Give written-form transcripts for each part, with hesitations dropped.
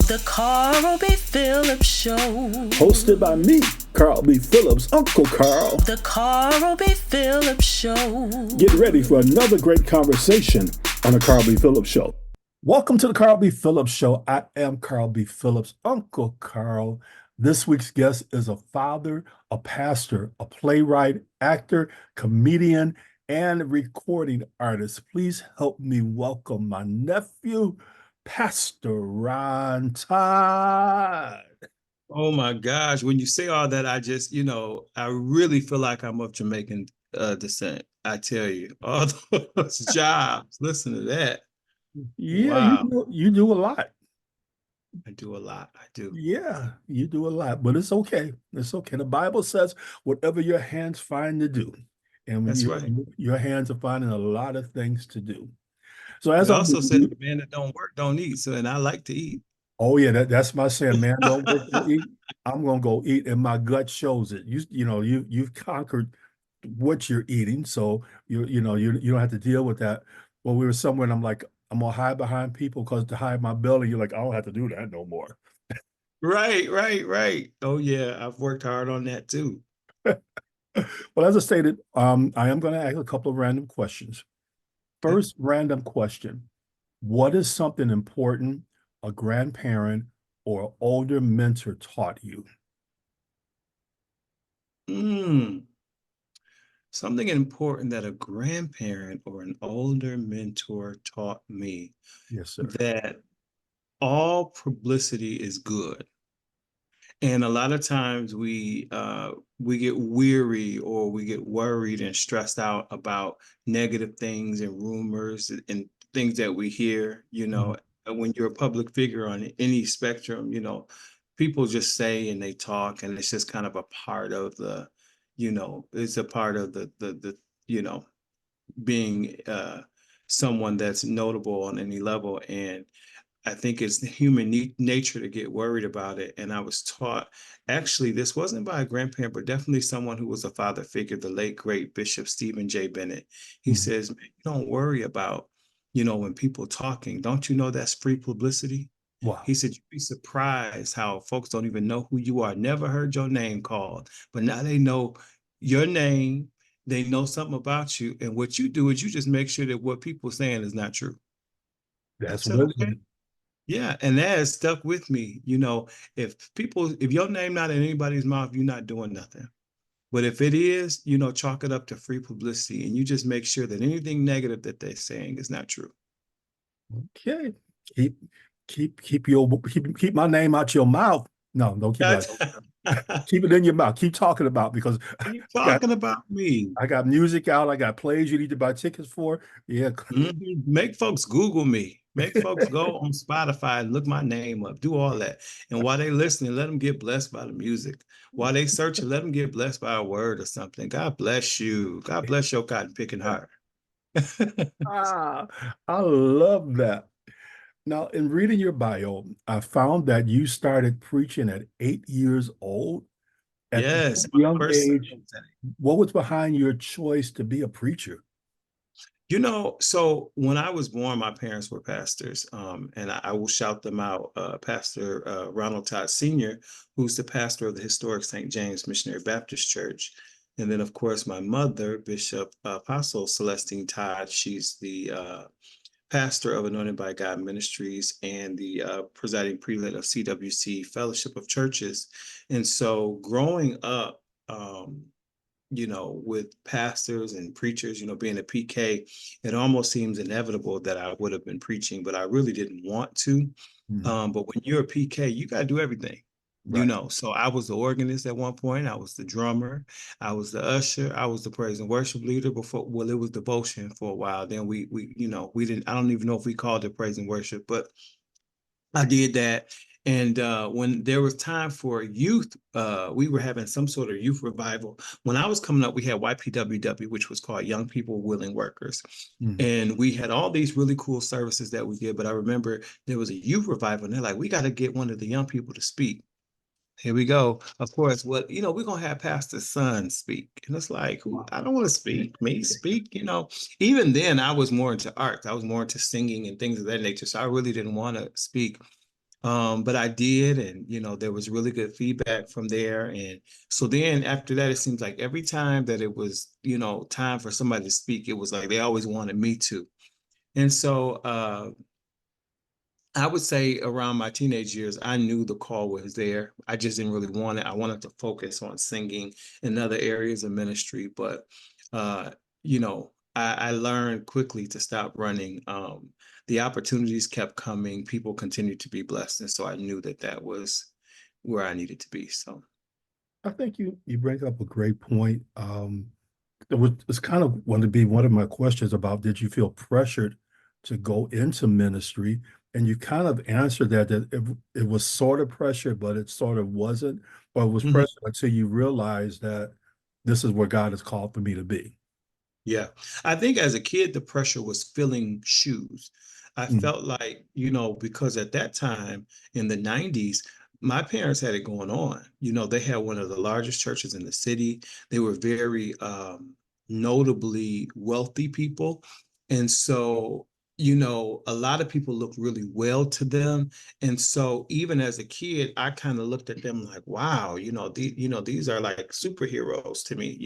The Carl B. Phillips Show. Hosted by me, Carl B. Phillips, Uncle Carl. The Carl B. Phillips Show. Get ready for another great conversation on the Carl B. Phillips Show. Welcome to the Carl B. Phillips Show. I am Carl B. Phillips, Uncle Carl. This week's guest is a father, a pastor, a playwright, actor, comedian, and recording artist. Please help me welcome my nephew, Pastor Ron Todd. Oh my gosh. When you say all that, I just, I really feel like I'm of Jamaican descent. I tell you, all those jobs, listen to that. Yeah, Wow. you do a lot. I do a lot. I do. Yeah, you do a lot, but it's okay. It's okay. The Bible says whatever your hands find to do. And That's right. Your hands are finding a lot of things to do. So as It I also said the man that don't work don't eat. So, and I like to eat. Oh yeah, that's my saying, man. Don't work, don't eat. I'm gonna go eat, and my gut shows it. You've conquered what you're eating, so you don't have to deal with that. Well, we were somewhere, and I'm like, I'm gonna hide behind people because to hide my belly, you're like, I don't have to do that no more. Right. Oh yeah, I've worked hard on that too. Well, as I stated, I am going to ask a couple of random questions. First random question: what is something important a grandparent or older mentor taught you? Something important that a grandparent or an older mentor taught me. Yes, sir. That all publicity is good. And a lot of times we get weary or we get worried and stressed out about negative things and rumors and things that we hear, when you're a public figure on any spectrum, people just say and they talk, and it's just kind of a part of the, it's a part of the being someone that's notable on any level. And I think it's human nature to get worried about it. And I was taught, actually, this wasn't by a grandparent, but definitely someone who was a father figure, the late, great Bishop Stephen J. Bennett. He says, man, don't worry about, when people talking, don't you know that's free publicity? Wow. He said, you'd be surprised how folks don't even know who you are. Never heard your name called, but now they know your name. They know something about you. And what you do is you just make sure that what people are saying is not true. That's I said, wisdom. okay. Yeah, and that has stuck with me. If your name not in anybody's mouth, you're not doing nothing. But if it is, chalk it up to free publicity, and you just make sure that anything negative that they're saying is not true. Okay. Keep my name out your mouth. No, don't keep that. Keep it in your mouth. Keep talking about, because Keep talking about me. I got music out. I got plays you need to buy tickets for. Yeah. Make folks Google me. Make folks go on Spotify and look my name up. Do all that. And while they listening, let them get blessed by the music. While they searching, let them get blessed by a word or something. God bless you. God bless your cotton picking heart. I love that. Now, in reading your bio, I found that you started preaching at 8 years old. At Yes, a young age, what was behind your choice to be a preacher? So when I was born, my parents were pastors, and I will shout them out. Pastor Ron Todd Sr., who's the pastor of the historic St. James Missionary Baptist Church. And then, of course, my mother, Bishop Apostle Celestine Todd, she's the pastor of Anointed by God Ministries and the presiding prelate of CWC Fellowship of Churches. And so growing up, with pastors and preachers, being a PK, it almost seems inevitable that I would have been preaching, but I really didn't want to. But when you're a PK, you got to do everything. Right. So I was the organist at one point. I was the drummer. I was the usher. I was the praise and worship leader before. Well, it was devotion for a while. Then we didn't. I don't even know if we called it praise and worship, but I did that. And when there was time for youth, we were having some sort of youth revival. When I was coming up, we had YPWW, which was called Young People Willing Workers. And we had all these really cool services that we did. But I remember there was a youth revival, and they're like, we got to get one of the young people to speak. Here we go. Of course, we're going to have Pastor's son speak. And it's like, I don't want to speak. Me speak, Even then, I was more into arts. I was more into singing and things of that nature. So I really didn't want to speak. But I did, and there was really good feedback from there. And so then after that, it seems like every time that it was, time for somebody to speak, it was like they always wanted me to. And so I would say around my teenage years, I knew the call was there. I just didn't really want it. I wanted to focus on singing in other areas of ministry, but uh, I learned quickly to stop running. The opportunities kept coming. People continued to be blessed, and so I knew that that was where I needed to be. So, I think you bring up a great point. It's kind of going to be one of my questions about, did you feel pressured to go into ministry? And you kind of answered that it was sort of pressure, but it sort of wasn't, or it was mhm. pressure until you realized that this is where God has called for me to be. Yeah. I think as a kid, the pressure was filling shoes. I Mm, felt like, because at that time in the 90s, my parents had it going on. They had one of the largest churches in the city. They were very notably wealthy people. And so, a lot of people looked really well to them. And so even as a kid, I kind of looked at them like, wow, these are like superheroes to me.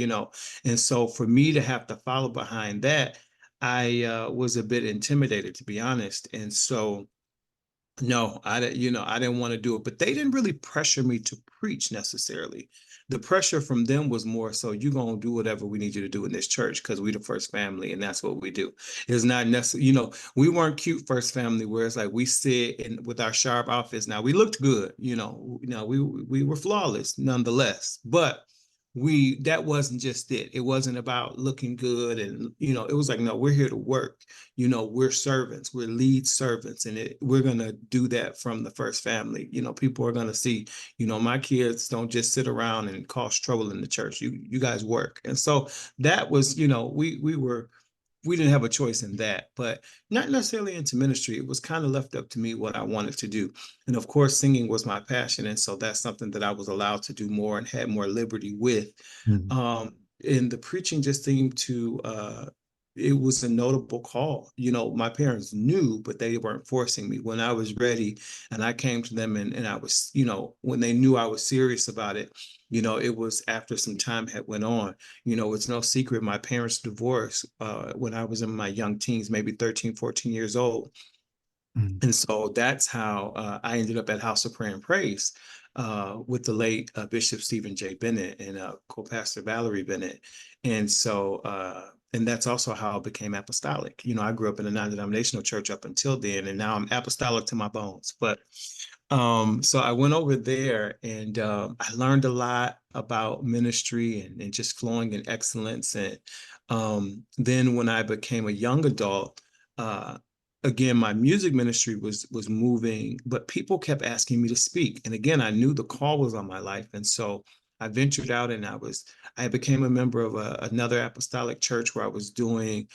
And so for me to have to follow behind that, I was a bit intimidated, to be honest. And so, no, I didn't want to do it, but they didn't really pressure me to preach necessarily. The pressure from them was more so, you're going to do whatever we need you to do in this church because we the first family and that's what we do. It's not necessarily, we weren't cute first family where it's like we sit in with our sharp outfits. Now we looked good, we were flawless nonetheless, but that wasn't just it. It wasn't about looking good and it was like, no, we're here to work. We're servants, we're lead servants, and we're going to do that from the first family. People are going to see, my kids don't just sit around and cause trouble in the church. You guys work. And so that was, we didn't have a choice in that, but not necessarily into ministry. It was kind of left up to me what I wanted to do. And of course, singing was my passion. And so that's something that I was allowed to do more and had more liberty with. mm. And the preaching just seemed to, it was a notable call. My parents knew, but they weren't forcing me. When I was ready and I came to them and I was, when they knew I was serious about it, it was after some time had went on. It's no secret my parents divorced when I was in my young teens, maybe 13, 14 years old. Mm. And so that's how I ended up at House of Prayer and Praise with the late Bishop Stephen J. Bennett and co-pastor Valerie Bennett. And so, and that's also how I became apostolic. I grew up in a non-denominational church up until then, and now I'm apostolic to my bones. But so I went over there and I learned a lot about ministry and just flowing in excellence. And then when I became a young adult, uh, again, my music ministry was moving, but people kept asking me to speak. And again, I knew the call was on my life. And so I ventured out and I became a member of another apostolic church where I was doing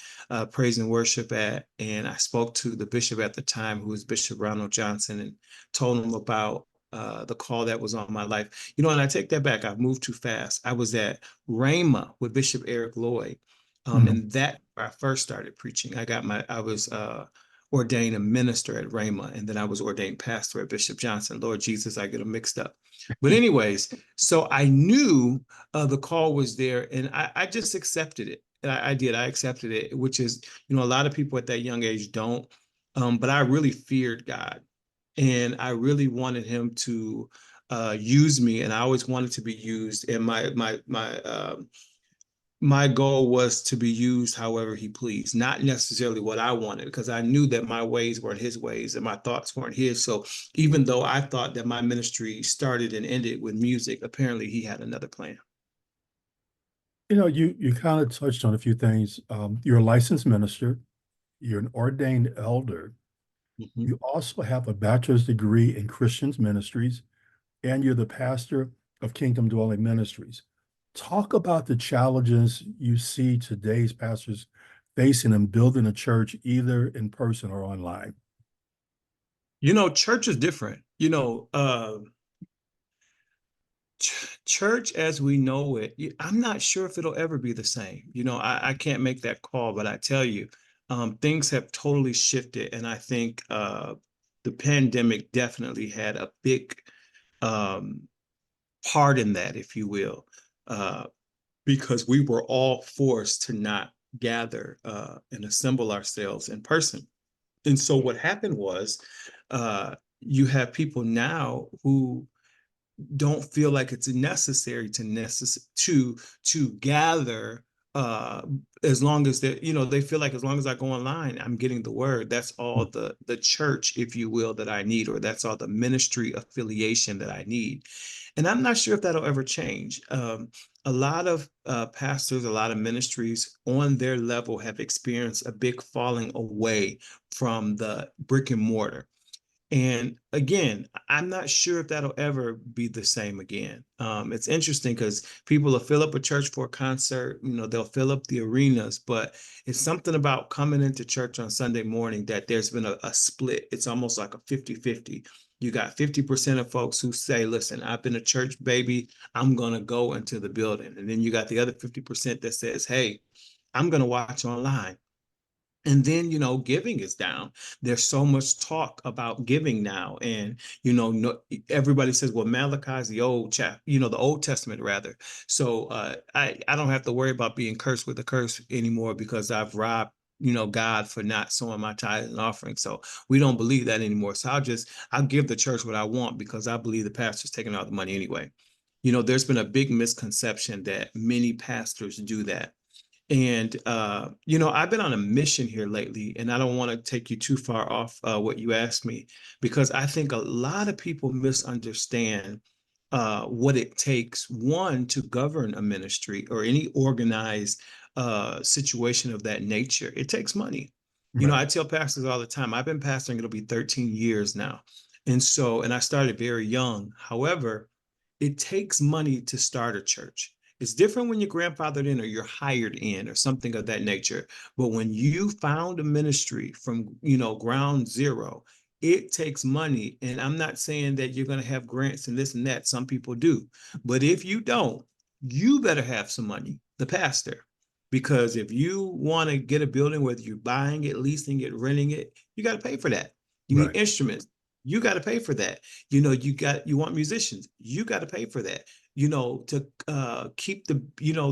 praise and worship at. And I spoke to the bishop at the time, who was Bishop Ronald Johnson, and told him about the call that was on my life. And I take that back. I've moved too fast. I was at Rhema with Bishop Eric Lloyd. Mm. And that I first started preaching. I was ordained a minister at Rhema, and then I was ordained pastor at Bishop Johnson. Lord Jesus, I get them mixed up. But anyways, so I knew the call was there, and I just accepted it. I did. I accepted it, which is, a lot of people at that young age don't. But I really feared God, and I really wanted Him to use me, and I always wanted to be used. And my goal was to be used however he pleased, not necessarily what I wanted, because I knew that my ways weren't his ways and my thoughts weren't his. So even though I thought that my ministry started and ended with music, apparently he had another plan. You kind of touched on a few things. You're a licensed minister, you're an ordained elder. Mhm. You also have a bachelor's degree in Christians ministries, and you're the pastor of Kingdom Dwelling Ministries. Talk about the challenges you see today's pastors facing in building a church, either in person or online. Church is different. Church as we know it, I'm not sure if it'll ever be the same. I can't make that call, but I tell you, things have totally shifted. And I think the pandemic definitely had a big part in that, if you will, because we were all forced to not gather and assemble ourselves in person. And so what happened was you have people now who don't feel like it's necessary to gather as long as they feel like as long as I go online, I'm getting the word. That's all the church, if you will, that I need, or that's all the ministry affiliation that I need. And I'm not sure if that'll ever change. A lot of pastors, a lot of ministries on their level have experienced a big falling away from the brick and mortar. And again, I'm not sure if that'll ever be the same again. It's interesting because people will fill up a church for a concert, they'll fill up the arenas, but it's something about coming into church on Sunday morning that there's been a split. It's almost like a 50-50. You got 50% of folks who say, listen, I've been a church baby, I'm going to go into the building. And then you got the other 50% that says, hey, I'm going to watch online. And then, giving is down. There's so much talk about giving now. And, everybody says, well, Malachi is the old the Old Testament rather. So I don't have to worry about being cursed with a curse anymore because I've robbed, God for not sowing my tithe and offering. So we don't believe that anymore. So I'll give the church what I want because I believe the pastor's taking out the money anyway. There's been a big misconception that many pastors do that. And, I've been on a mission here lately, and I don't want to take you too far off what you asked me, because I think a lot of people misunderstand what it takes, one, to govern a ministry or any organized situation of that nature. It takes money. Right. I tell pastors all the time, I've been pastoring, it'll be 13 years now. And I started very young. However, it takes money to start a church. It's different when you're grandfathered in or you're hired in or something of that nature. But when you found a ministry from, ground zero, it takes money. And I'm not saying that you're going to have grants and this and that. Some people do. But if you don't, you better have some money, the pastor. Because if you want to get a building, whether you're buying it, leasing it, renting it, you got to pay for that. You need instruments. You got to pay for that. You want musicians. You got to pay for that. To keep the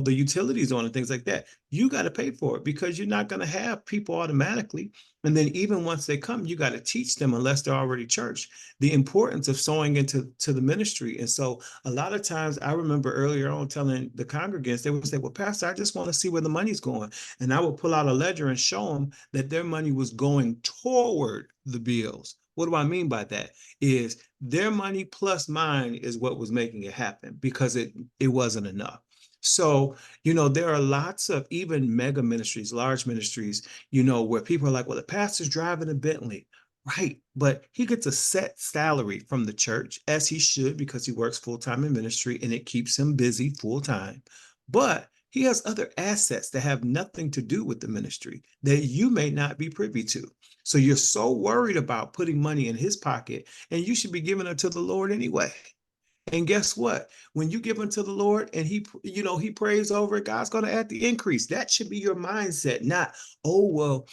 utilities on and things like that. You got to pay for it because you're not going to have people automatically. And then even once they come, you got to teach them, unless they're already church, the importance of sowing into the ministry. And so a lot of times I remember earlier on telling the congregants, they would say, well, Pastor, I just want to see where the money's going. And I would pull out a ledger and show them that their money was going toward the bills. What do I mean by that? Is their money plus mine is what was making it happen, because it wasn't enough. So, there are lots of even mega ministries, large ministries, where people are like, well, the pastor's driving a Bentley. Right. But he gets a set salary from the church, as he should, because he works full-time in ministry and it keeps him busy full-time. But he has other assets that have nothing to do with the ministry that you may not be privy to. So you're so worried about putting money in his pocket, and you should be giving it to the Lord anyway. And guess what? When you give unto the Lord and he prays over it, God's going to add the increase. That should be your mindset, not, oh, well,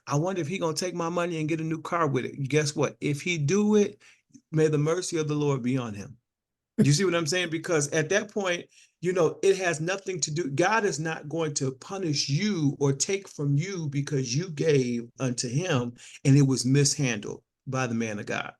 I wonder if he's going to take my money and get a new car with it. Guess what? If he do it, may the mercy of the Lord be on him. You see what I'm saying? Because at that point, it has nothing to do. God is not going to punish you or take from you because you gave unto him and it was mishandled by the man of God.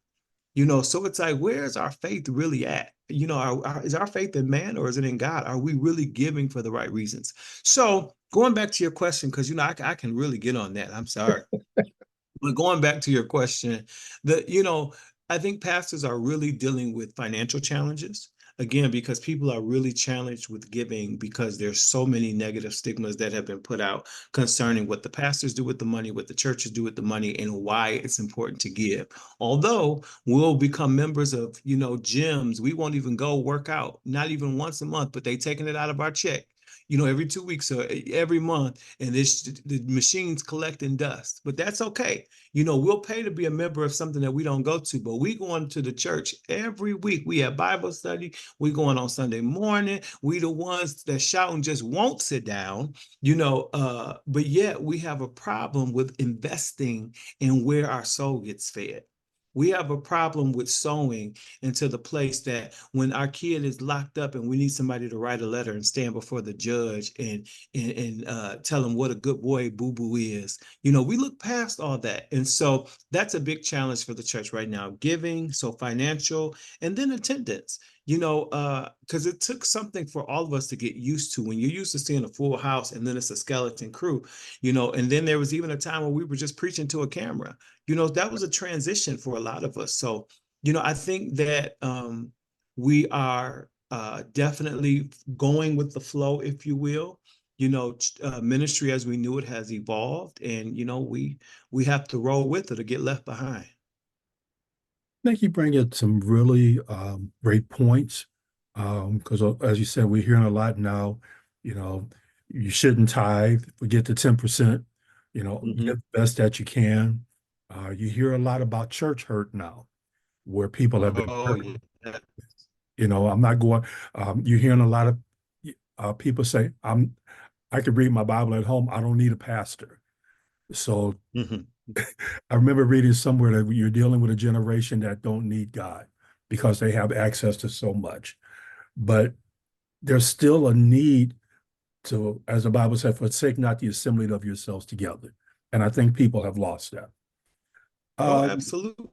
So it's like, where's our faith really at? Is our faith in man or is it in God? Are we really giving for the right reasons? So going back to your question, because, I can really get on that. I'm sorry. But going back to your question, I think pastors are really dealing with financial challenges. Again, because people are really challenged with giving, because there's so many negative stigmas that have been put out concerning what the pastors do with the money, what the churches do with the money, and why it's important to give. Although we'll become members of, gyms, we won't even go work out, not even once a month, but they taking it out of our check. Every 2 weeks or every month, and the machine's collecting dust. But that's okay. We'll pay to be a member of something that we don't go to, but we going to the church every week. We have Bible study. We going on Sunday morning. We the ones that shout and just won't sit down, but yet we have a problem with investing in where our soul gets fed. We have a problem with sowing into the place that when our kid is locked up and we need somebody to write a letter and stand before the judge and tell him what a good boy Boo Boo is. We look past all that. And so that's a big challenge for the church right now. Giving, so financial, and then attendance. Because it took something for all of us to get used to. When you're used to seeing a full house and then it's a skeleton crew, and then there was even a time when we were just preaching to a camera. That was a transition for a lot of us. So, I think that we are definitely going with the flow, if you will. Ministry as we knew it has evolved, and we have to roll with it or get left behind. I think you bring in some really great points because, as you said, we're hearing a lot now. You shouldn't tithe, forget the 10%. Mhm. Get the best that you can. You hear a lot about church hurt now, where people have been Oh, hurt. yeah. I'm not going. You're hearing a lot of people say, I can read my Bible at home. I don't need a pastor." So Mhm. I remember reading somewhere that you're dealing with a generation that don't need God because they have access to so much. But there's still a need to, as the Bible said, forsake not the assembly of yourselves together. And I think people have lost that. Oh, Um, absolutely.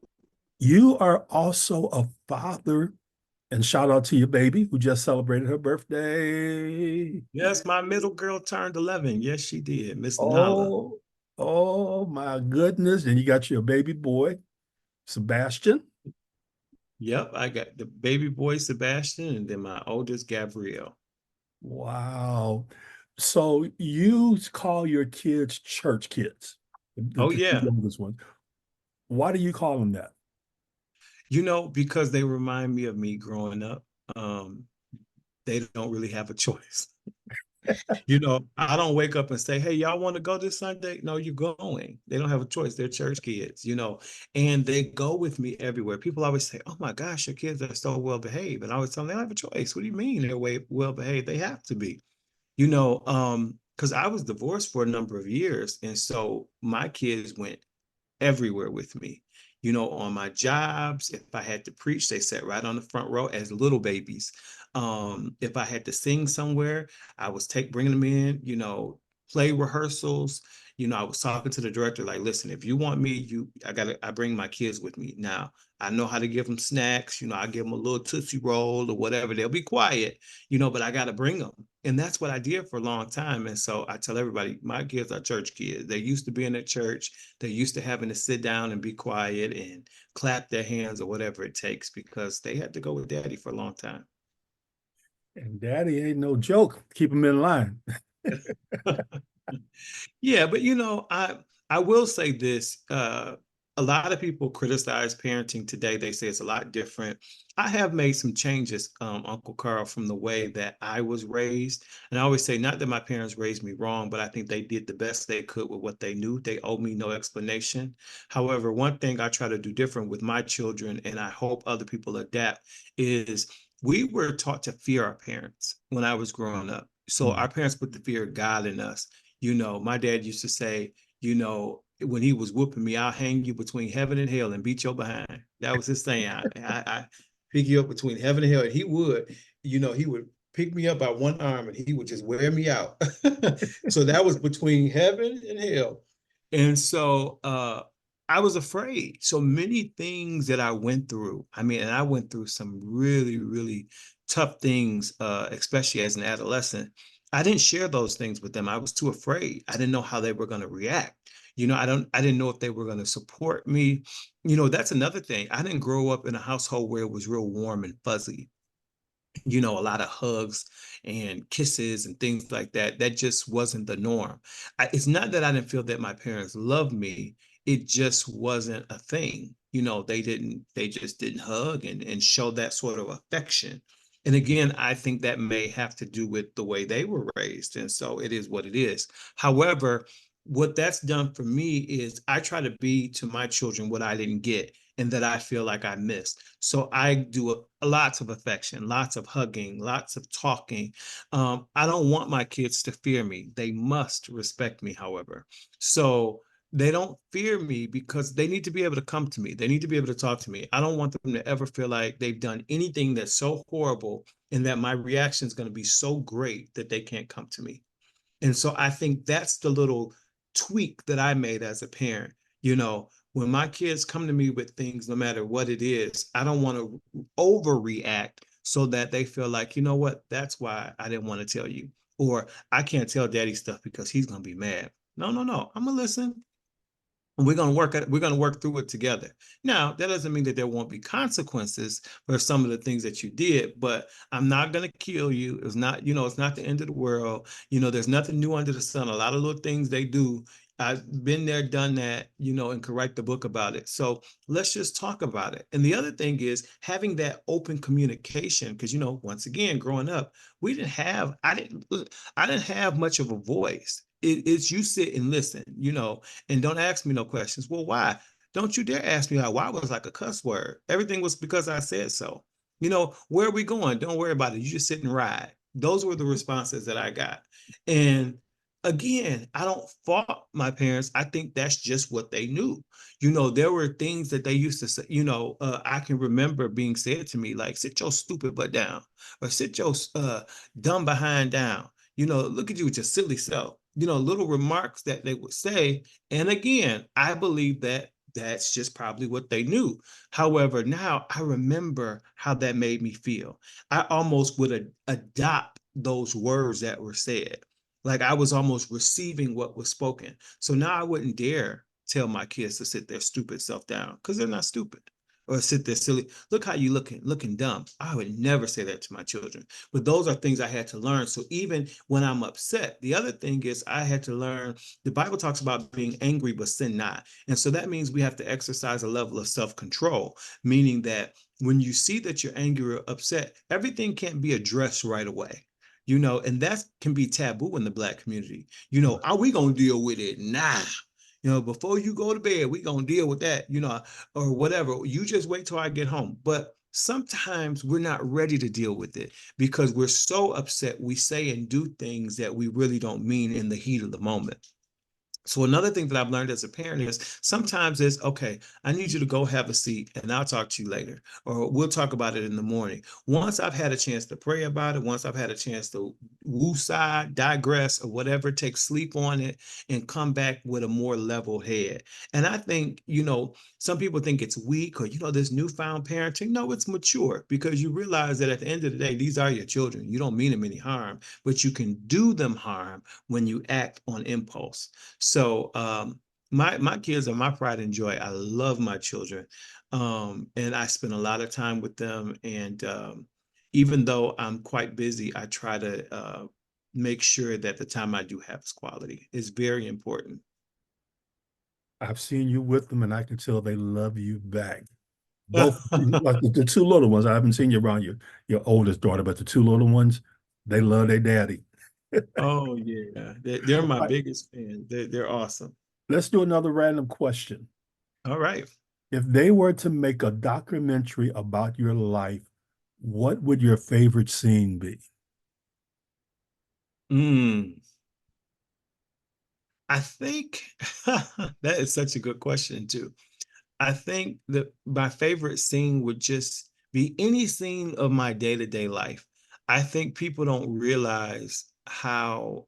you are also a father, and shout out to your baby who just celebrated her birthday. Yes, my middle girl turned 11. Yes, she did. Miss Nala. Oh, oh my goodness. And you got your baby boy, Sebastian. Yep, I got the baby boy Sebastian and then my oldest Gabrielle. Wow. So you call your kids church kids, Oh, the two yeah. youngest ones. Why do you call them that? Because they remind me of me growing up. Um, they don't really have a choice. I don't wake up and say, "Hey, y'all want to go this Sunday?" No, you're going. They don't have a choice. They're church kids, and they go with me everywhere. People always say, "Oh my gosh, your kids are so well behaved." And I always tell them they don't have a choice. What do you mean they're well behaved? They have to be, because I was divorced for a number of years. And so my kids went everywhere with me. On my jobs, if I had to preach, they sat right on the front row as little babies. If I had to sing somewhere, I was bringing them in, play rehearsals. I was talking to the director, like, listen, if you want me, I bring my kids with me. Now, I know how to give them snacks. I give them a little Tootsie Roll or whatever. They'll be quiet, but I got to bring them. And that's what I did for a long time. And so I tell everybody, my kids are church kids. They used to be in at church. They're used to having to sit down and be quiet and clap their hands or whatever it takes because they had to go with daddy for a long time. And daddy ain't no joke. Keep them in line. Yeah, but I will say this. A lot of people criticize parenting today. They say it's a lot different. I have made some changes, Uncle Carl, from the way that I was raised. And I always say, not that my parents raised me wrong, but I think they did the best they could with what they knew. They owe me no explanation. However, one thing I try to do different with my children, and I hope other people adapt, is we were taught to fear our parents when I was growing up. So Mm. our parents put the fear of God in us. My dad used to say, when he was whooping me, I'll hang you between heaven and hell and beat your behind. That was his saying. I pick you up between heaven and hell. And he would pick me up by one arm and he would just wear me out. So that was between heaven and hell. And so I was afraid. So many things that I went through. And I went through some really, really tough things, especially as an adolescent. I didn't share those things with them. I was too afraid. I didn't know how they were going to react. I didn't know if they were going to support me. That's another thing. I didn't grow up in a household where it was real warm and fuzzy. A lot of hugs and kisses and things like that. That just wasn't the norm. It's not that I didn't feel that my parents loved me. It just wasn't a thing. They just didn't hug and show that sort of affection. And again, I think that may have to do with the way they were raised. And so it is what it is. However, what that's done for me is I try to be to my children what I didn't get and that I feel like I missed. So I do lots of affection, lots of hugging, lots of talking. I don't want my kids to fear me. They must respect me, however. So they don't fear me because they need to be able to come to me. They need to be able to talk to me. I don't want them to ever feel like they've done anything that's so horrible and that my reaction is going to be so great that they can't come to me. And so I think that's the little tweak that I made as a parent. You know, when my kids come to me with things, no matter what it is, I don't want to overreact so that they feel like, you know what, that's why I didn't want to tell you. Or I can't tell daddy stuff because he's going to be mad. No, no, no. I'm going to listen. And we're going to work through it together. Now, that doesn't mean that there won't be consequences for some of the things that you did, but I'm not going to kill you. It's not, it's not the end of the world. There's nothing new under the sun. A lot of little things they do. I've been there, done that, and can write the book about it. So let's just talk about it. And the other thing is having that open communication, because once again, growing up, I didn't have much of a voice. It's you sit and listen, and don't ask me no questions. Well, why? Don't you dare ask me why was like a cuss word. Everything was because I said so. Where are we going? Don't worry about it. You just sit and ride. Those were the responses that I got. And again, I don't fault my parents. I think that's just what they knew. There were things that they used to say, I can remember being said to me like, sit your stupid butt down or sit your dumb behind down. Look at you with your silly self. Little remarks that they would say. And again, I believe that that's just probably what they knew. However, now I remember how that made me feel. I almost would adopt those words that were said. Like I was almost receiving what was spoken. So now I wouldn't dare tell my kids to sit their stupid self down because they're not stupid. Or sit there silly. Look how you looking dumb. I would never say that to my children. But those are things I had to learn. So even when I'm upset, the other thing is I had to learn, the Bible talks about being angry, but sin not. And so that means we have to exercise a level of self-control, meaning that when you see that you're angry or upset, everything can't be addressed right away. And that can be taboo in the Black community. Are we going to deal with it now? Before you go to bed, we going to deal with that, or whatever. You just wait till I get home. But sometimes we're not ready to deal with it because we're so upset. We say and do things that we really don't mean in the heat of the moment. So another thing that I've learned as a parent is sometimes it's, okay, I need you to go have a seat and I'll talk to you later, or we'll talk about it in the morning. Once I've had a chance to pray about it, once I've had a chance to woosah, digress, or whatever, take sleep on it and come back with a more level head. And I think, some people think it's weak or, this newfound parenting. No, it's mature because you realize that at the end of the day, these are your children. You don't mean them any harm, but you can do them harm when you act on impulse. So my kids are my pride and joy. I love my children. And I spend a lot of time with them. And even though I'm quite busy, I try to make sure that the time I do have is quality. It's very important. I've seen you with them, and I can tell they love you back. Both, like the two little ones. I haven't seen you around your oldest daughter, but the two little ones, they love their daddy. Oh yeah, they're All my right, biggest fan. They're awesome. let's do another random question. All right. If they were to make a documentary about your life, what would your favorite scene be? Mm, I think that is such a good question too. I think that my favorite scene would just be any scene of my day-to-day life. I think people don't realize how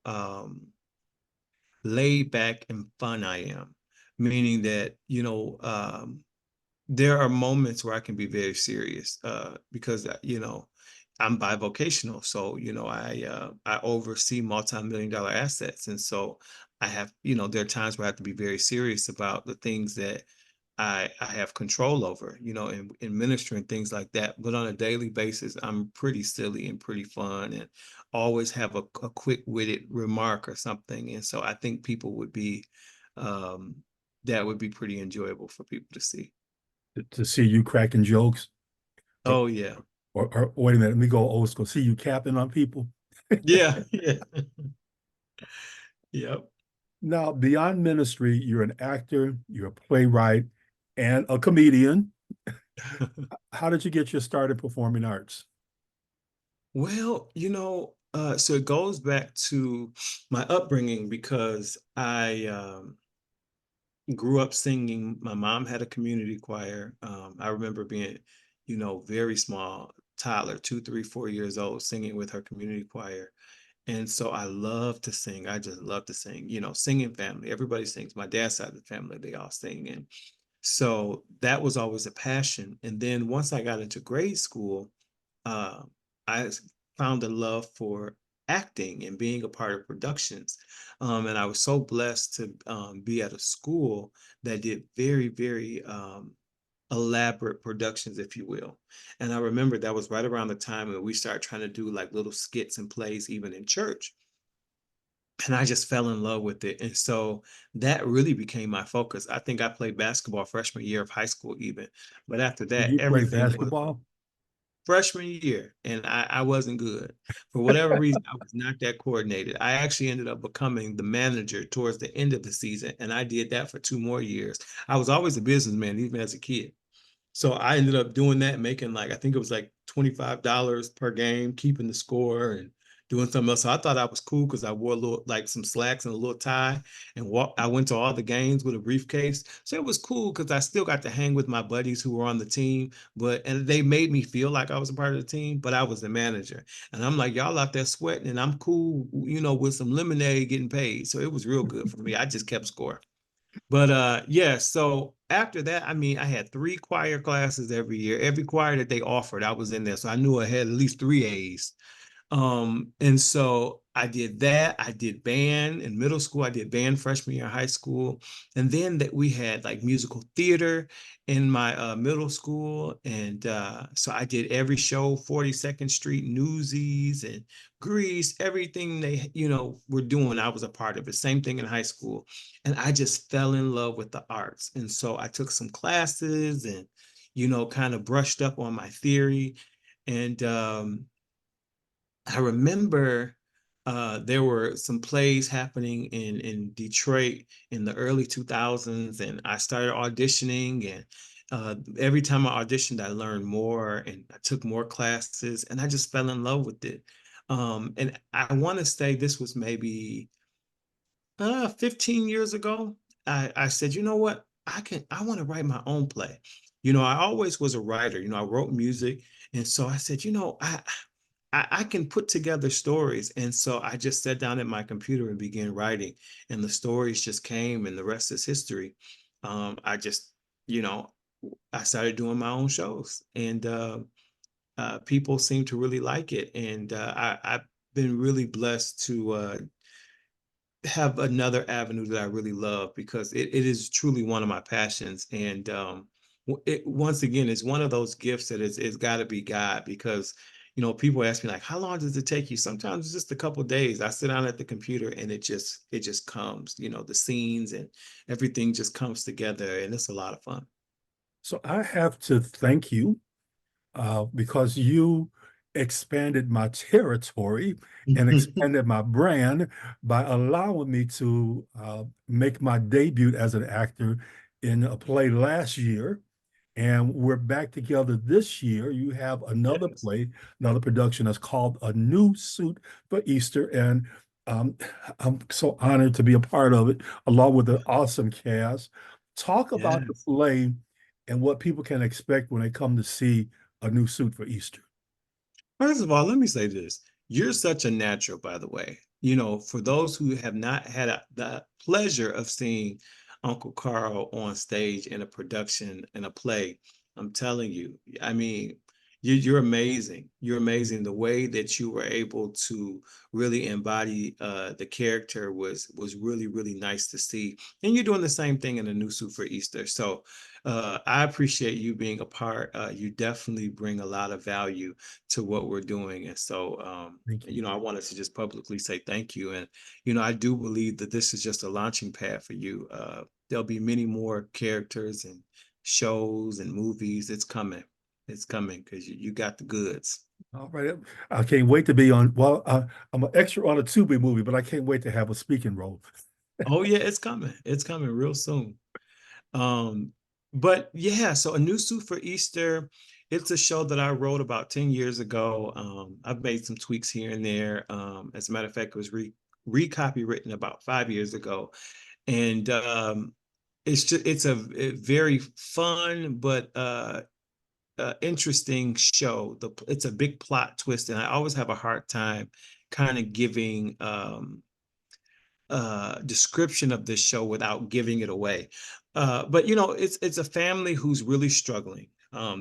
laid back and fun I am, meaning that, there are moments where I can be very serious because, I'm bivocational. So, I oversee multi-million dollar assets. And so I have, there are times where I have to be very serious about the things that I have control over, in ministry and things like that. But on a daily basis, I'm pretty silly and pretty fun and always have a quick-witted remark or something. And so I think people would be, um, that would be pretty enjoyable for people to see. To see you cracking jokes? Or, Oh, yeah. or wait a minute, let me go old school. See you capping on people? Yeah. Yeah. Yep. Now, beyond ministry, you're an actor, you're a playwright, and a comedian. How did you get your start in performing arts? Well, so it goes back to my upbringing because grew up singing. My mom had a community choir. I remember being, very small, toddler, 2, 3, 4 years old, singing with her community choir. And so I love to sing. I just love to sing, singing family. Everybody sings. My dad's side of the family, they all sing. And so that was always a passion. And then once I got into grade school, uh, I found a love for acting and being a part of productions. And I was so blessed to be at a school that did very, very elaborate productions, if you will. And I remember that was right around the time when we started trying to do like little skits and plays, even in church. And I just fell in love with it. And so that really became my focus. I think I played basketball freshman year of high school, even. But after Did that, you play everything was basketball? freshman year, and I wasn't good. For whatever reason, I was not that coordinated. I actually ended up becoming the manager towards the end of the season, and I did that for 2 more years. I was always a businessman, even as a kid. So I ended up doing that, making like, I think it was like $25 per game, keeping the score and doing something else. So I thought I was cool because I wore a little, like some slacks and a little tie, and I went to all the games with a briefcase. So it was cool because I still got to hang with my buddies who were on the team, and they made me feel like I was a part of the team, but I was the manager. And I'm like, y'all out there sweating and I'm cool, with some lemonade getting paid. So it was real good for me. I just kept score. But yeah, so after that, I mean, I had 3 choir classes every year. Every choir that they offered, I was in there. So I knew I had at least 3 A's. And so I did that. I did band in middle school. I did band freshman year of high school. And then that we had like musical theater in my middle school. And so I did every show, 42nd Street, Newsies and Grease, everything they, were doing, I was a part of it. Same thing in high school. And I just fell in love with the arts. And so I took some classes and, kind of brushed up on my theory. And I remember there were some plays happening in Detroit in the early 2000s, and I started auditioning. And every time I auditioned, I learned more and I took more classes, and I just fell in love with it. And I want to say this was maybe 15 years ago. I said, you know what? I want to write my own play. I always was a writer. I wrote music. And so I said, I can put together stories. And so I just sat down at my computer and began writing, and the stories just came, and the rest is history. I just, you know, I started doing my own shows, and people seem to really like it. And I've been really blessed to have another avenue that I really love, because it is truly one of my passions. And once again, it's one of those gifts that it's got to be God, because people ask me like, how long does it take you? Sometimes it's just a couple of days. I sit down at the computer and it just comes, the scenes and everything just comes together, and it's a lot of fun. So I have to thank you because you expanded my territory and expanded my brand by allowing me to make my debut as an actor in a play last year. And we're back together this year. You have another Yes. play, another production that's called A New Suit for Easter. And um, I'm so honored to be a part of it, along with an awesome cast. Talk about the Yes. play and what people can expect when they come to see A New Suit for Easter. First of all, let me say this. You're such a natural, by the way. For those who have not had the pleasure of seeing Uncle Carl on stage in a production, in a play, I'm telling you, I mean, you're amazing. You're amazing. The way that you were able to really embody the character was really, really nice to see. And you're doing the same thing in A New Suit for Easter. So I appreciate you being a part. You definitely bring a lot of value to what we're doing. And so, Thank you. I wanted to just publicly say thank you. And, I do believe that this is just a launching pad for you. There'll be many more characters and shows and movies. It's coming. It's coming because you got the goods. All right. I can't wait to be on. Well, I'm an extra on a Tubi movie, but I can't wait to have a speaking role. Oh yeah, it's coming. It's coming real soon. Um, but yeah, so A New Suit for Easter, it's a show that I wrote about 10 years ago. I've made some tweaks here and there. As a matter of fact, it was re-copywritten about 5 years ago. And it's a very fun but interesting show. It's a big plot twist, and I always have a hard time kind of giving description of this show without giving it away. But it's a family who's really struggling.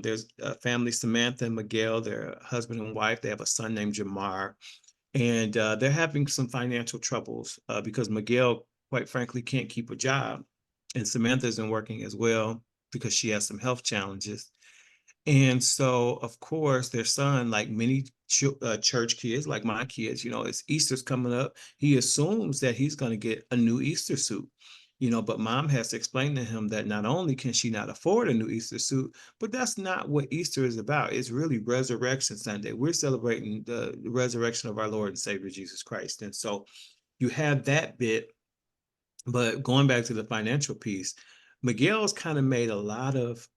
There's a family, Samantha and Miguel, they're husband and wife. They have a son named Jamar, and they're having some financial troubles because Miguel, quite frankly, can't keep a job, and Samantha isn't working as well because she has some health challenges. And so, of course, their son, like many church kids, like my kids, it's Easter's coming up. He assumes that he's going to get a new Easter suit, but mom has to explain to him that not only can she not afford a new Easter suit, but that's not what Easter is about. It's really Resurrection Sunday. We're celebrating the resurrection of our Lord and Savior Jesus Christ. And so you have that bit. But going back to the financial piece, Miguel's kind of made a lot of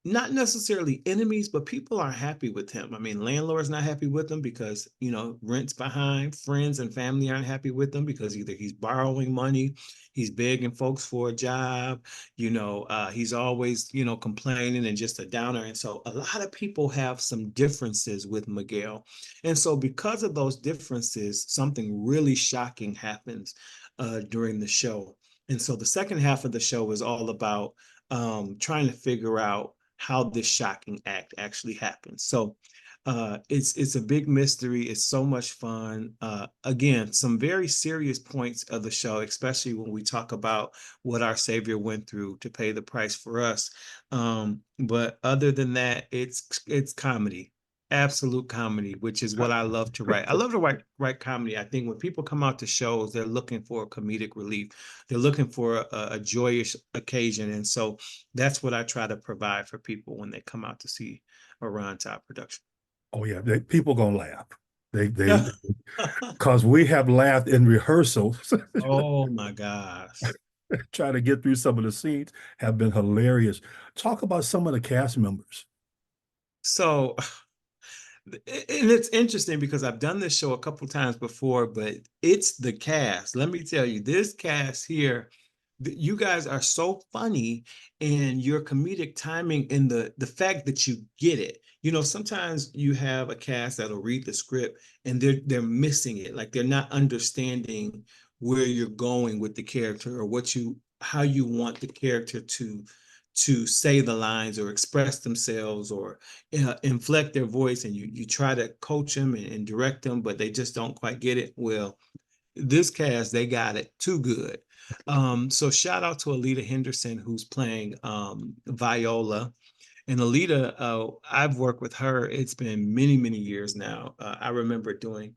not necessarily enemies, but people aren't happy with him. I mean, landlord's not happy with him because, rent's behind. Friends and family aren't happy with him because either he's borrowing money, he's begging folks for a job, he's always, complaining and just a downer. And so a lot of people have some differences with Miguel. And so because of those differences, something really shocking happens during the show. And so the second half of the show is all about trying to figure out how this shocking act actually happened. So it's a big mystery. It's so much fun. Again, some very serious points of the show, especially when we talk about what our Savior went through to pay the price for us. But other than that, it's comedy. Absolute comedy, which is what I love to write. I love to write comedy. I think when people come out to shows, they're looking for a comedic relief. They're looking for a joyous occasion. And so that's what I try to provide for people when they come out to see a Ron Todd production. Oh yeah, people gonna laugh. They because we have laughed in rehearsals. Oh my gosh. Trying to get through some of the scenes have been hilarious. Talk about some of the cast members. So, and it's interesting because I've done this show a couple times before, but it's the cast. Let me tell you, this cast here, you guys are so funny, and your comedic timing and the fact that you get it. Sometimes you have a cast that'll read the script and they're missing it, like they're not understanding where you're going with the character or how you want the character to say the lines or express themselves or inflect their voice, and you try to coach them and direct them, but they just don't quite get it. Well, this cast, they got it too good. So shout out to Alita Henderson, who's playing Viola. And Alita, I've worked with her. It's been many, many years now. I remember doing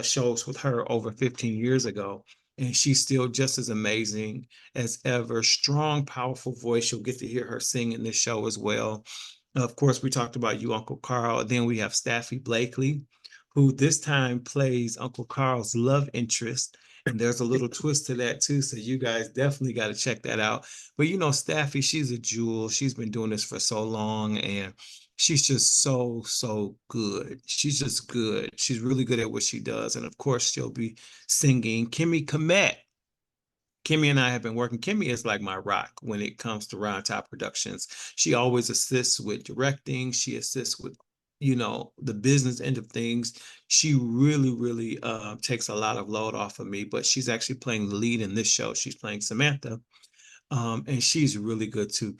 shows with her over 15 years ago, and she's still just as amazing as ever. Strong, powerful voice. You'll get to hear her sing in this show as well. Of course, we talked about you, Uncle Carl. Then we have Staffy Blakely, who this time plays Uncle Carl's love interest. And there's a little twist to that too. So you guys definitely got to check that out. But Staffy, she's a jewel. She's been doing this for so long, and she's just so, so good. She's just good. She's really good at what she does. And of course, she'll be singing. Kimmy Komet. Kimmy and I have been working. Kimmy is like my rock when it comes to Ron Todd Productions. She always assists with directing. She assists with the business end of things. She really, really takes a lot of load off of me, but she's actually playing the lead in this show. She's playing Samantha. And she's really good too.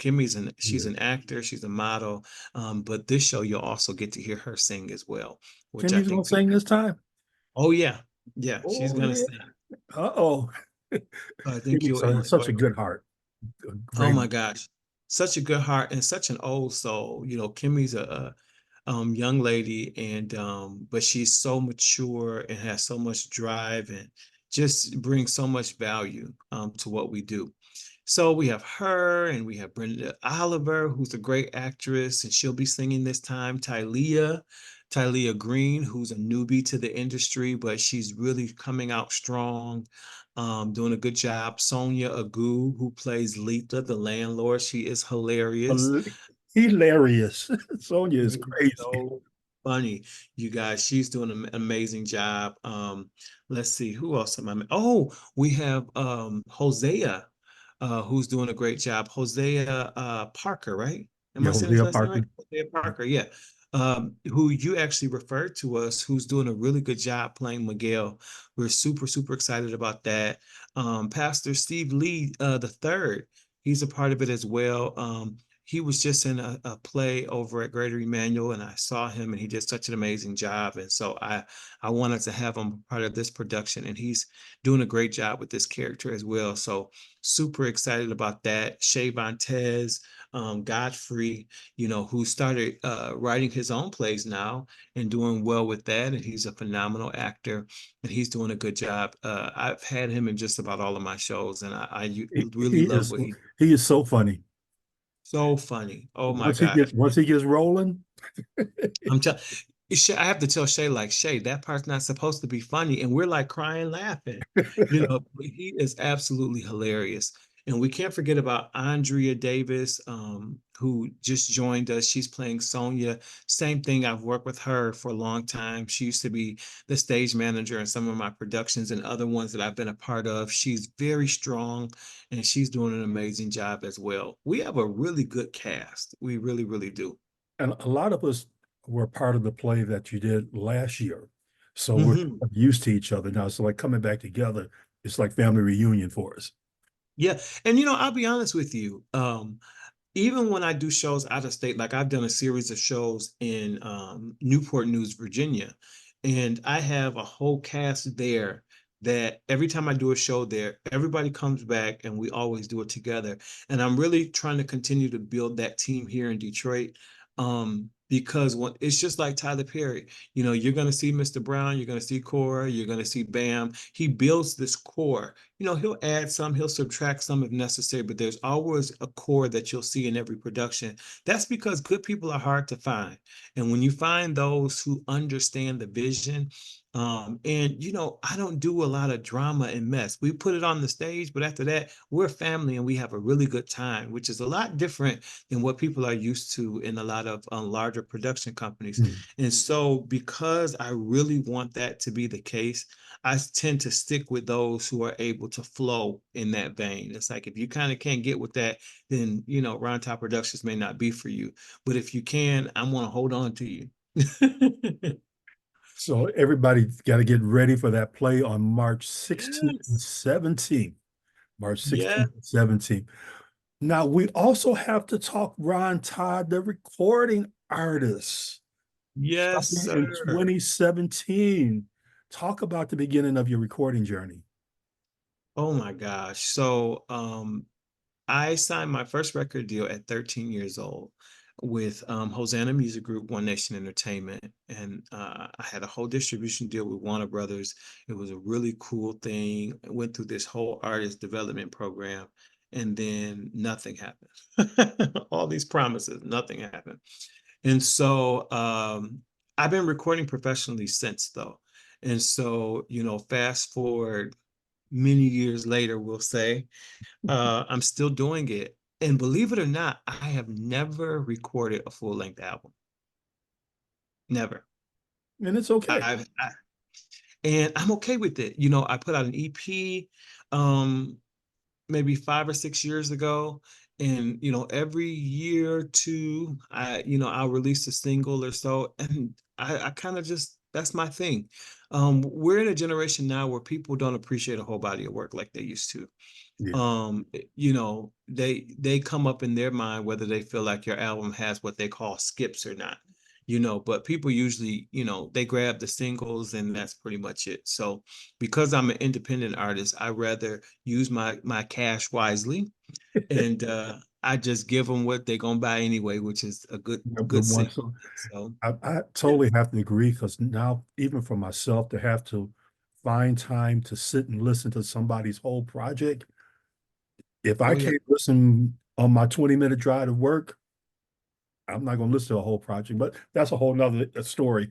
She's an actor, she's a model. But this show, you'll also get to hear her sing as well, which I Kimmy's gonna think sing this time. oh yeah. Yeah, she's Oh gonna yeah. sing. Uh-oh. I think you'll Such enjoy a her. good heart. A Oh great. my gosh. Such a good heart and such an old soul. Kimmy's a young lady, and but she's so mature and has so much drive and just brings so much value to what we do. So we have her, and we have Brenda Oliver, who's a great actress, and she'll be singing this time. Tylea Green, who's a newbie to the industry, but she's really coming out strong, doing a good job. Sonia Agu, who plays Letha, the landlord, she is hilarious. Hilarious. Sonia is crazy. So funny, you guys. She's doing an amazing job. Let's see, who else am I? Oh, we have Hosea. who's doing a great job. Hosea Parker, right? Am Yeah, I saying his Hosea last name right? Parker. Hosea Parker, yeah. Who you actually referred to us, who's doing a really good job playing Miguel. We're super, super excited about that. Pastor Steve Lee the third, he's a part of it as well. He was just in a play over at Greater Emmanuel, and I saw him, and he did such an amazing job. And so I wanted to have him part of this production, and he's doing a great job with this character as well. So super excited about that. Shay Montez, Godfrey, who started writing his own plays now and doing well with that. And he's a phenomenal actor, and he's doing a good job. I've had him in just about all of my shows, and I really He love is what he. he is so funny. So funny. Oh my Once he gosh. gets once he gets rolling, I'm telling I have to tell Shay, like, Shay, that part's not supposed to be funny. And we're like crying, laughing. But he is absolutely hilarious. And we can't forget about Andrea Davis, who just joined us. She's playing Sonia. Same thing. I've worked with her for a long time. She used to be the stage manager in some of my productions and other ones that I've been a part of. She's very strong, and she's doing an amazing job as well. We have a really good cast. We really, really do. and a lot of us were part of the play that you did last year, so we're Mhm. used to each other now. So like coming back together, it's like family reunion for us. Yeah. And I'll be honest with you. Even when I do shows out of state, like I've done a series of shows in Newport News, Virginia, and I have a whole cast there that every time I do a show there, everybody comes back and we always do it together. And I'm really trying to continue to build that team here in Detroit. Because it's just like Tyler Perry, you're going to see Mr. Brown, you're going to see Cora, you're going to see Bam. He builds this core. He'll add some, he'll subtract some if necessary, but there's always a core that you'll see in every production. That's because good people are hard to find. And when you find those who understand the vision, and I don't do a lot of drama and mess. We put it on the stage, but after that, we're family and we have a really good time, which is a lot different than what people are used to in a lot of larger production companies. Mm. And so, because I really want that to be the case, I tend to stick with those who are able to flow in that vein. It's like if you kind of can't get with that, then Ron Todd Productions may not be for you. But if you can, I'm going to hold on to you. So everybody's got to get ready for that play on March 16th and Yes. 17th. March Yeah. 16th and 17th. Now we also have to talk Ron Todd, the recording artist, Yes, starting in sir. 2017. Talk about the beginning of your recording journey. Oh my gosh. So, I signed my first record deal at 13 years old with Hosanna Music Group, One Nation Entertainment. And I had a whole distribution deal with Warner Brothers. It was a really cool thing. I went through this whole artist development program, and then nothing happened. All these promises, nothing happened. And so I've been recording professionally since, though. And so, fast forward many years later, we'll say, I'm still doing it. And believe it or not, I have never recorded a full length album. Never. And it's okay. And I'm okay with it. I put out an EP maybe 5 or 6 years ago. And every year or two, I'll release a single or so. And I kind of just that's my thing. We're in a generation now where people don't appreciate a whole body of work like they used to. Yeah. They come up in their mind whether they feel like your album has what they call skips or not. But people usually, they grab the singles and that's pretty much it. So because I'm an independent artist, I rather use my cash wisely, and I just give them what they're gonna buy anyway, which is a good The good one, single. so So I yeah. totally have to agree because now, even for myself, to have to find time to sit and listen to somebody's whole project, if I Oh yeah. can't listen on my 20-minute drive to work, I'm not going to listen to a whole project, but that's a whole nother story.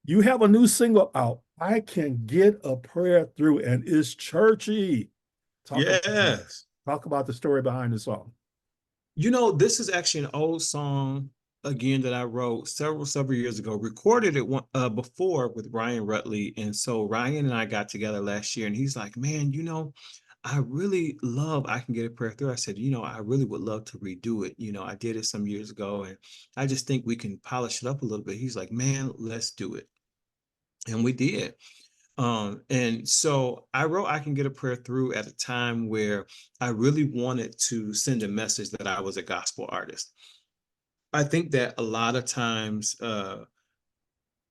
You have a new single out. I can get a prayer through, and it's churchy. Talk about that. Yes. Talk about the story behind the song. This is actually an old song again that I wrote several years ago. Recorded it before with Ryan Rutley, and so Ryan and I got together last year, and he's like, "Man, I really love I Can Get a Prayer Through. I said, I really would love to redo it. I did it some years ago, and I just think we can polish it up a little bit. He's like, man, let's do it. And we did. And so I wrote I Can Get a Prayer Through at a time where I really wanted to send a message that I was a gospel artist. I think that a lot of times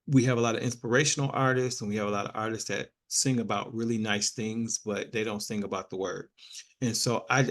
we have a lot of inspirational artists, and we have a lot of artists that sing about really nice things, but they don't sing about the word. And so I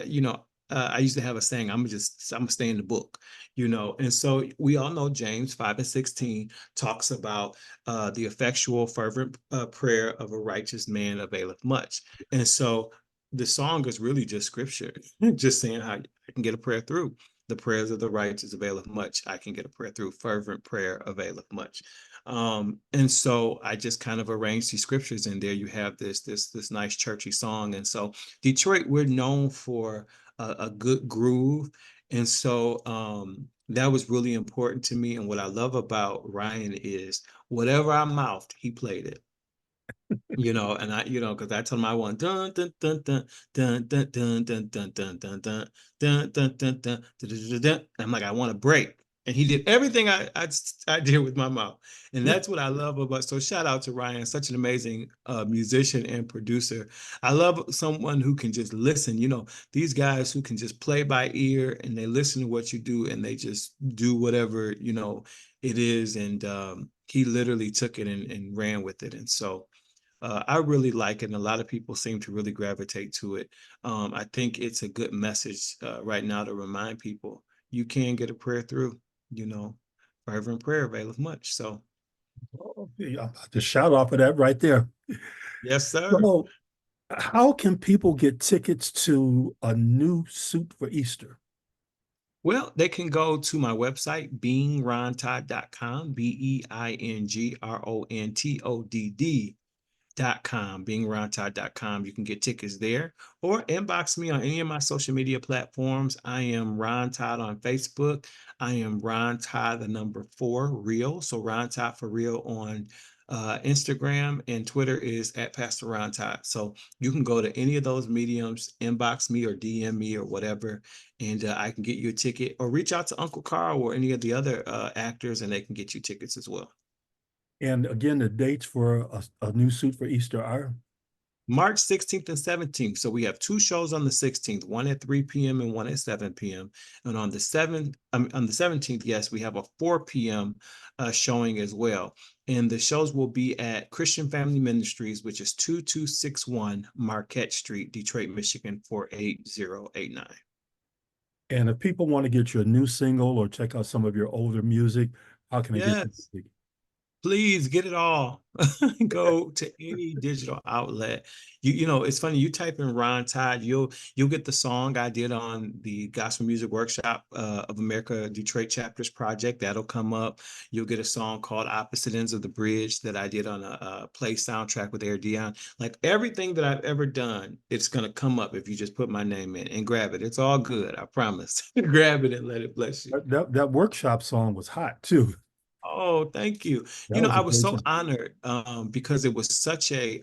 used to have a saying, I'm gonna stay in the book, And so we all know James 5:16 talks about the effectual, fervent prayer of a righteous man availeth much. And so the song is really just scripture, just saying how I can get a prayer through. The prayers of the righteous availeth much. I can get a prayer through. Fervent prayer availeth much. And so I just kind of arranged these scriptures in there. You have this nice churchy song. And so Detroit, we're known for a good groove. And so that was really important to me. And what I love about Ryan is whatever I mouthed, he played it. And because I told him I want dun dun dun dun dun dun dun dun dun dun dun dun dun dun dun dun dun. I'm like, I want a break. And he did everything I did with my mouth. And that's what I love about. So shout out to Ryan, such an amazing musician and producer. I love someone who can just listen, these guys who can just play by ear, and they listen to what you do, and they just do whatever, it is. And he literally took it and ran with it. And so I really like it, and a lot of people seem to really gravitate to it. I think it's a good message right now to remind people you can get a prayer through, fervent prayer availeth much. So, I'm about to shout off of that right there. yes, sir. So, how can people get tickets to a new suit for Easter? Well, they can go to my website, beingrontodd.com, BEINGRONTODD. beingrontodd.com. You can get tickets there, or inbox me on any of my social media platforms. I am Ron Todd on Facebook. I am Ron Todd, the number 4 real. So Ron Todd for real on Instagram, and Twitter is at Pastor Ron Todd. So you can go to any of those mediums, inbox me or DM me or whatever, and I can get you a ticket, or reach out to Uncle Carl or any of the other actors, and they can get you tickets as well. And again, the dates for a new suit for Easter are March 16th and 17th. So we have 2 shows on the 16th, one at 3 p.m. and one at 7 p.m. And on the 17th, yes, we have a 4 p.m. Showing as well. And the shows will be at Christian Family Ministries, which is 2261 Marquette Street, Detroit, Michigan, 48089. And if people want to get your new single or check out some of your older music, how can they get the Yes. music? Please get it all. Go to any digital outlet. It's funny. You type in Ron Todd, you'll get the song I did on the Gospel Music Workshop of America Detroit Chapters Project. That'll come up. You'll get a song called Opposite Ends of the Bridge that I did on a play soundtrack with Air Dion. Like everything that I've ever done, it's gonna come up if you just put my name in and grab it. It's all good. I promise. Grab it and let it bless you. That workshop song was hot too. Oh, thank you. That was I a was great so song. honored because it was such a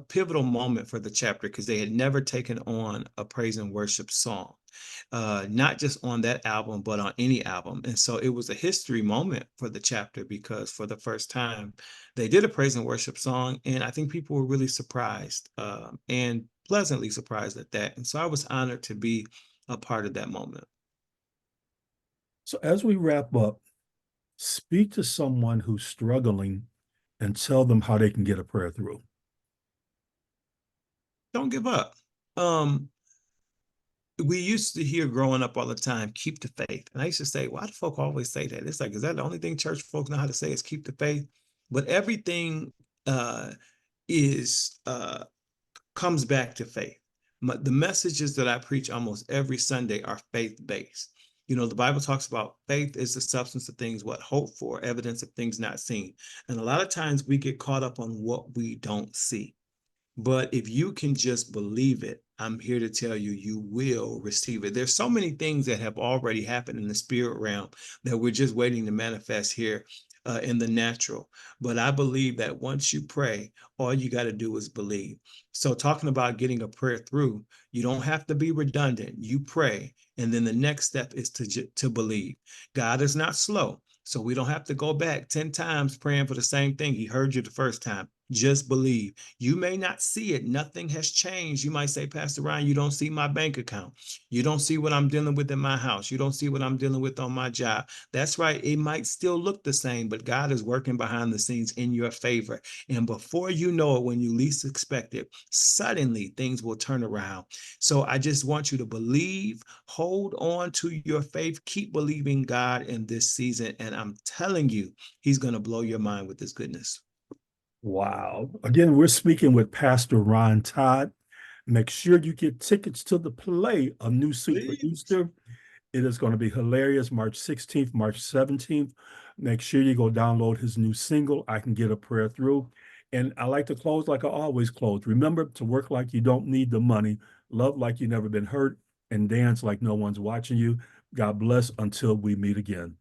pivotal moment for the chapter, because they had never taken on a praise and worship song, not just on that album, but on any album. And so it was a history moment for the chapter, because for the first time they did a praise and worship song, and I think people were really surprised and pleasantly surprised at that. And so I was honored to be a part of that moment. So as we wrap up, speak to someone who's struggling and tell them how they can get a prayer through. Don't give up. We used to hear growing up all the time, keep the faith. And I used to say, why do folk always say that? It's like, is that the only thing church folks know how to say is keep the faith? But everything is comes back to faith. The messages that I preach almost every Sunday are faith-based. The Bible talks about faith is the substance of things what hope for, evidence of things not seen. And a lot of times we get caught up on what we don't see. But if you can just believe it, I'm here to tell you, you will receive it. There's so many things that have already happened in the spirit realm that we're just waiting to manifest here in the natural. But I believe that once you pray, all you got to do is believe. So talking about getting a prayer through, you don't have to be redundant. You pray, and then the next step is to believe. God is not slow. So we don't have to go back 10 times praying for the same thing. He heard you the first time. Just believe. You may not see it. Nothing has changed. You might say, Pastor Ryan, you don't see my bank account. You don't see what I'm dealing with in my house. You don't see what I'm dealing with on my job. That's right. It might still look the same, but God is working behind the scenes in your favor. And before you know it, when you least expect it, suddenly things will turn around. So I just want you to believe, hold on to your faith, keep believing God in this season. And I'm telling you, he's going to blow your mind with his goodness. Wow. Again, we're speaking with Pastor Ron Todd. Make sure you get tickets to the play, A New Suit for Easter. It is going to be hilarious, March 16th, March 17th. Make sure you go download his new single, I Can Get a Prayer Through. And I like to close like I always close. Remember to work like you don't need the money, love like you've never been hurt, and dance like no one's watching you. God bless until we meet again.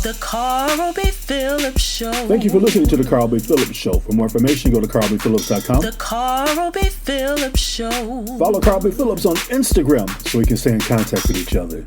The Carl B. Phillips Show. Thank you for listening to the Carl B. Phillips Show. For more information, go to carlbphillips.com. The Carl B. Phillips Show. Follow Carl B. Phillips on Instagram so we can stay in contact with each other.